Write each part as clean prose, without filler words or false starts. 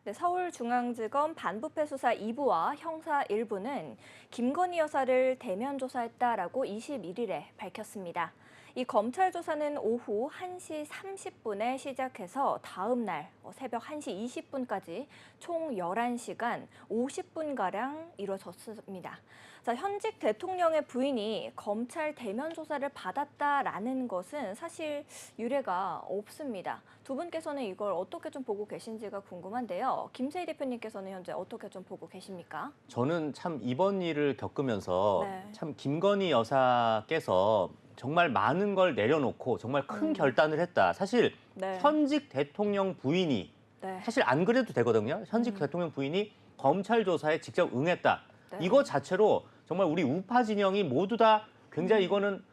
네, 서울중앙지검 반부패 수사 2부와 형사 1부는 김건희 여사를 대면 조사했다라고 21일에 밝혔습니다. 이 검찰 조사는 오후 1시 30분에 시작해서 다음 날 새벽 1시 20분까지 총 11시간 50분가량 이뤄졌습니다. 자, 현직 대통령의 부인이 검찰 대면 조사를 받았다라는 것은 사실 유례가 없습니다. 두 분께서는 이걸 어떻게 좀 보고 계신지가 궁금한데요. 김세희 대표님께서는 현재 어떻게 좀 보고 계십니까? 저는 참 이번 일을 겪으면서 네. 참 김건희 여사께서 정말 많은 걸 내려놓고 정말 큰 결단을 했다. 사실 네. 현직 대통령 부인이 네. 사실 안 그래도 되거든요. 현직 대통령 부인이 검찰 조사에 직접 응했다. 네. 이거 자체로 정말 우리 우파 진영이 모두 다 굉장히 이거는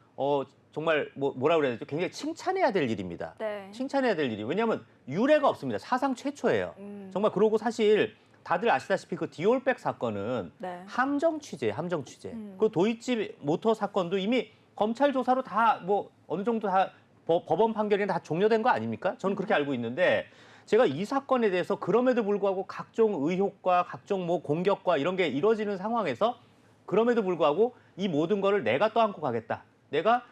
정말 뭐라 그래야 되죠? 굉장히 칭찬해야 될 일입니다. 네. 칭찬해야 될 일이. 왜냐하면 유례가 없습니다. 사상 최초예요. 정말 그러고 사실 다들 아시다시피 그 디올백 사건은 네. 함정 취재. 그 도이치 모터 사건도 이미 검찰 조사로 다 어느 정도 다 법원 판결이 다 종료된 거 아닙니까? 저는 그렇게 알고 있는데 제가 이 사건에 대해서 그럼에도 불구하고 각종 의혹과 각종 공격과 이런 게 이루어지는 상황에서 그럼에도 불구하고 이 모든 거를 내가 떠안고 가겠다. 내가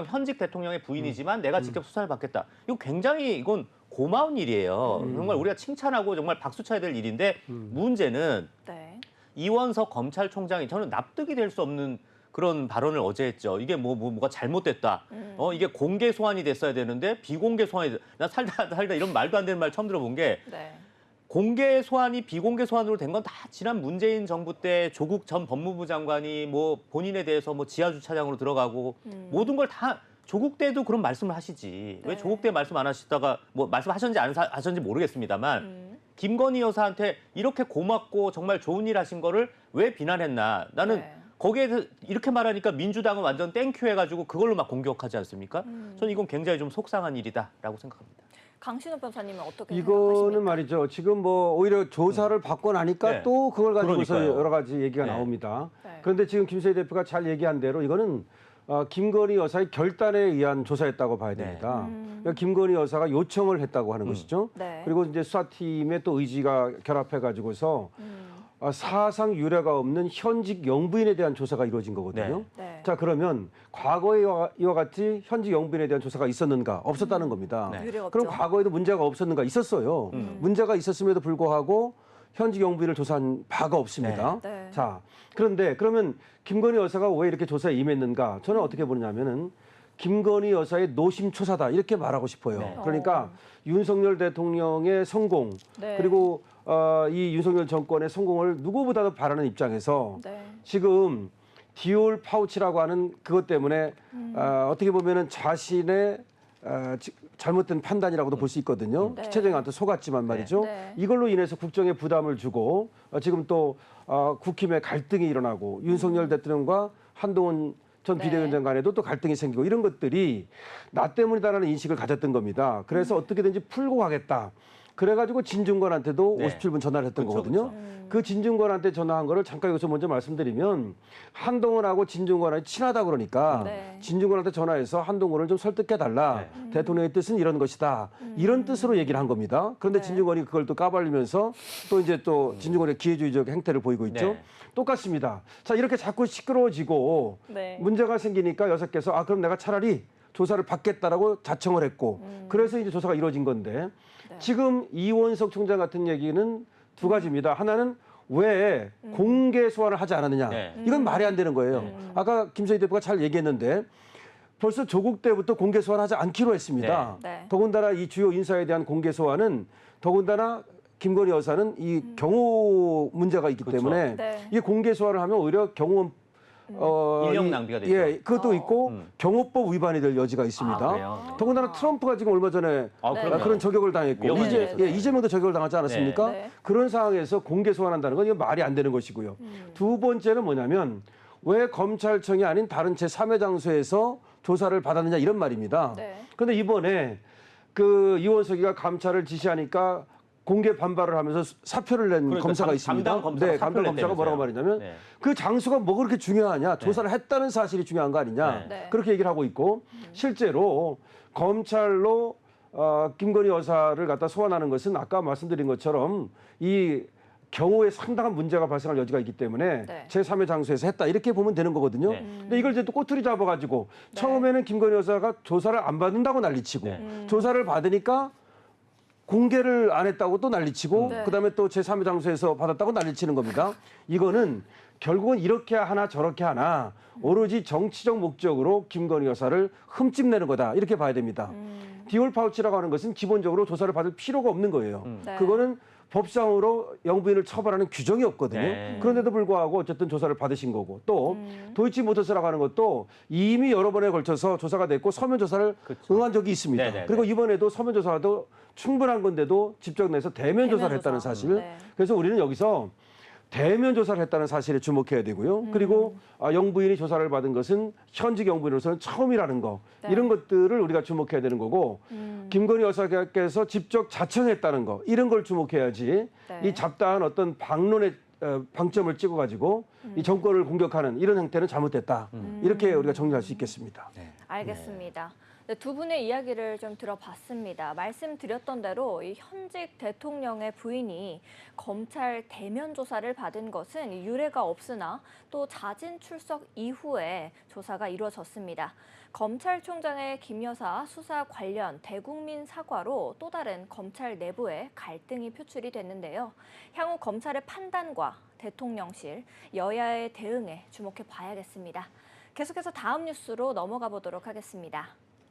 현직 대통령의 부인이지만 내가 직접 수사를 받겠다. 이거 굉장히 이건 고마운 일이에요. 정말 우리가 칭찬하고 정말 박수 쳐야 될 일인데 문제는 네. 이원석 검찰총장이 저는 납득이 될 수 없는 그런 발언을 어제 했죠. 이게 뭐가 잘못됐다. 이게 공개 소환이 됐어야 되는데 비공개 소환이 나 살다 이런 말도 안 되는 말 처음 들어본 게 네. 공개 소환이 비공개 소환으로 된 건 다 지난 문재인 정부 때 조국 전 법무부 장관이 본인에 대해서 지하 주차장으로 들어가고 모든 걸 다 조국 때도 그런 말씀을 하시지. 왜 네. 조국 때 말씀 안 하시다가 말씀하셨는지 안 하셨는지 모르겠습니다만 김건희 여사한테 이렇게 고맙고 정말 좋은 일 하신 거를 왜 비난했나. 나는 네. 거기에 이렇게 말하니까 민주당은 완전 땡큐 해가지고 그걸로 막 공격하지 않습니까? 저는 이건 굉장히 좀 속상한 일이다라고 생각합니다. 강신호 변호사님은 어떻게 이거는 생각하십니까? 말이죠. 지금 오히려 조사를 받고 나니까 네. 또 그걸 가지고서 그러니까요. 여러 가지 얘기가 네. 나옵니다. 네. 그런데 지금 김세희 대표가 잘 얘기한 대로 이거는 김건희 여사의 결단에 의한 조사였다고 봐야 됩니다. 그러니까 김건희 여사가 요청을 했다고 하는 것이죠. 네. 그리고 이제 수사팀의 또 의지가 결합해 가지고서 사상 유례가 없는 현직 영부인에 대한 조사가 이루어진 거거든요. 네. 자, 그러면 과거에 이와 같이 현직 영부인에 대한 조사가 있었는가? 없었다는 겁니다. 네. 유례가 그럼 없죠. 과거에도 문제가 없었는가? 있었어요. 문제가 있었음에도 불구하고 현직 영부인을 조사한 바가 없습니다. 네. 네. 자, 그런데 그러면 김건희 여사가 왜 이렇게 조사에 임했는가? 저는 어떻게 보느냐면은 김건희 여사의 노심초사다 이렇게 말하고 싶어요. 네. 그러니까 윤석열 대통령의 성공 네. 그리고 이 윤석열 정권의 성공을 누구보다도 바라는 입장에서 네. 지금 디올 파우치라고 하는 그것 때문에 어떻게 보면은 자신의 잘못된 판단이라고도 볼 수 있거든요. 네. 최재형한테 속았지만 말이죠. 네. 이걸로 인해서 국정에 부담을 주고 지금 또 국힘에 갈등이 일어나고 윤석열 대통령과 한동훈 전 네. 비대위원장 간에도 또 갈등이 생기고 이런 것들이 나 때문이다라는 인식을 가졌던 겁니다. 그래서 어떻게든지 풀고 가겠다. 그래가지고 진중권한테도 네. 57분 전화를 했던 그쵸, 거거든요. 그 진중권한테 전화한 거를 잠깐 여기서 먼저 말씀드리면 한동훈하고 진중권하고 친하다 그러니까 네. 진중권한테 전화해서 한동훈을 좀 설득해달라. 대통령의 뜻은 이런 것이다. 이런 뜻으로 얘기를 한 겁니다. 그런데 네. 진중권이 그걸 또 까발리면서 또 이제 또 진중권의 기회주의적 행태를 보이고 있죠. 네. 똑같습니다. 자, 이렇게 자꾸 시끄러워지고 네. 문제가 생기니까 여사께서 그럼 내가 차라리 조사를 받겠다라고 자청을 했고 그래서 이제 조사가 이루어진 건데 지금 이원석 총장 같은 얘기는 두 가지입니다. 하나는 왜 공개 소환을 하지 않았느냐. 네. 이건 말이 안 되는 거예요. 아까 김세희 대표가 잘 얘기했는데 벌써 조국 때부터 공개 소환하지 않기로 했습니다. 네. 네. 더군다나 이 주요 인사에 대한 공개 소환은 더군다나 김건희 여사는 이 경호 문제가 있기 그렇죠. 때문에 네. 이게 공개 소환을 하면 오히려 경호원 인력 낭비가 되죠. 예, 그것도 있고 경호법 위반이 될 여지가 있습니다. 아, 그래요? 네. 더군다나 트럼프가 지금 얼마 전에 그럼요. 그런 저격을 당했고 위험한 일이죠. 이재명도 저격을 당하지 않았습니까? 네. 네. 그런 상황에서 공개 소환한다는 건 이건 말이 안 되는 것이고요. 두 번째는 뭐냐면 왜 검찰청이 아닌 다른 제3의 장소에서 조사를 받았느냐 이런 말입니다. 네. 그런데 이번에 그 이원석이가 감찰을 지시하니까 공개 반발을 하면서 사표를 낸 그러니까 검사가 있습니다. 담당 검사가 네, 담당 사표를 검사가 뭐라고 말했냐면 네. 그 장소가 뭐가 그렇게 중요하냐? 조사를 했다는 사실이 중요한 거 아니냐? 네. 그렇게 얘기를 하고 있고 실제로 검찰로 김건희 여사를 갖다 소환하는 것은 아까 말씀드린 것처럼 이 경우에 상당한 문제가 발생할 여지가 있기 때문에 네. 제3의 장소에서 했다 이렇게 보면 되는 거거든요. 네. 근데 이걸 이제 또 꼬투리 잡아가지고 네. 처음에는 김건희 여사가 조사를 안 받는다고 난리치고 네. 조사를 받으니까 공개를 안 했다고 또 난리치고 네. 그다음에 또 제3의 장소에서 받았다고 난리치는 겁니다. 이거는 결국은 이렇게 하나 저렇게 하나 오로지 정치적 목적으로 김건희 여사를 흠집내는 거다 이렇게 봐야 됩니다. 디올 파우치라고 하는 것은 기본적으로 조사를 받을 필요가 없는 거예요. 네. 그거는 법상으로 영부인을 처벌하는 규정이 없거든요. 네. 그런데도 불구하고 어쨌든 조사를 받으신 거고 또 도이치모터스라고 하는 것도 이미 여러 번에 걸쳐서 조사가 됐고 서면 조사를 그렇죠. 응한 적이 있습니다. 네네네. 그리고 이번에도 서면 조사도 충분한 건데도 직접 내서 대면 조사를 대면 했다는 조사. 사실. 네. 그래서 우리는 여기서 대면 조사를 했다는 사실에 주목해야 되고요. 그리고 영부인이 조사를 받은 것은 현직 영부인으로서는 처음이라는 거. 네. 이런 것들을 우리가 주목해야 되는 거고 김건희 여사께서 직접 자청했다는 거. 이런 걸 주목해야지 네. 이 잡다한 어떤 방론의 방점을 찍어가지고 이 정권을 공격하는 이런 행태는 잘못됐다. 이렇게 우리가 정리할 수 있겠습니다. 알겠습니다. 네, 두 분의 이야기를 좀 들어봤습니다. 말씀드렸던 대로 이 현직 대통령의 부인이 검찰 대면 조사를 받은 것은 유례가 없으나 또 자진 출석 이후에 조사가 이루어졌습니다. 검찰총장의 김 여사 수사 관련 대국민 사과로 또 다른 검찰 내부의 갈등이 표출이 됐는데요. 향후 검찰의 판단과 대통령실, 여야의 대응에 주목해 봐야겠습니다. 계속해서 다음 뉴스로 넘어가 보도록 하겠습니다.